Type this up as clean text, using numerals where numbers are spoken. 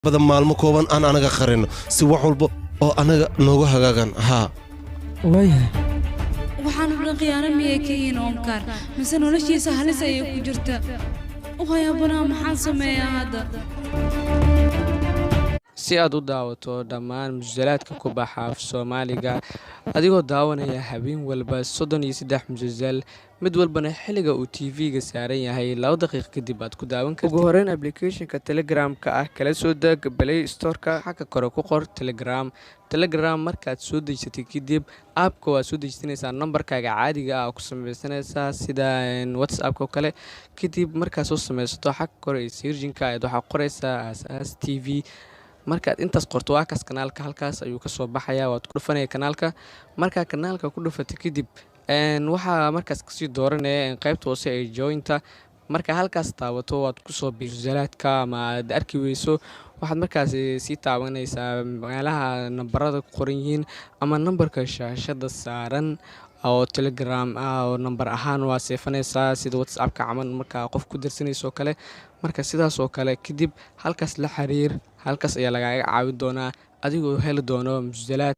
badan maalmo kooban aan anaga qarino si wax walba oo anaga noogu hagaagan haa waayahay waxaan u khiyaano miyay ka yihiin Omkar mise noloshiisa halis ayay ku jirta waxyaabana maxaan sameeyaa hadda si aad u daawato dhammaan musalsalaadka ku baxa af Soomaaliga adigoo daawanaya habeen walba 33 musalsal mid walbana xiliga uu TV-ga saaran yahay 2 daqiiqo kadib aad ku daawan kartid ugu horreyn application-ka Telegram-ka ah kala soo deg Play Store-ka xagga kore ku qor Telegram markaad soo dejisato kadib app-ka waa soo dejisanaysaa nambarkaaga caadiga ah ku samaysanaysaa sida WhatsApp-ka kale kadib markaad soo samaysato xagga kore searching-ka aad waxa qoraysaa Asaas TV markaad intaas qorto waa kaas kanaalka halkaas ayuu ka soo baxayaa waad ku dhufanaya kanaalka marka kanaalka ku dhufato kadib waxa markaas kasii dooranaya qaybta hoose ee jointa marka halkaas taabato waad ku soo biirsalaadka ama aad arki weyso waxaad markaas sii taabanaysaa meelaha nambarada ku qoran yihiin ama nambarka shaashada saaran oo Telegram ah oo nambar ahaan waa seefanaysaa sida WhatsApp-ka camal marka qof ku dirsanayso kale marka sidaas oo kale kadib halkaas la xiriir halkaas ayaa lagaaga caawin doonaa adigoo heli doono musalsalaad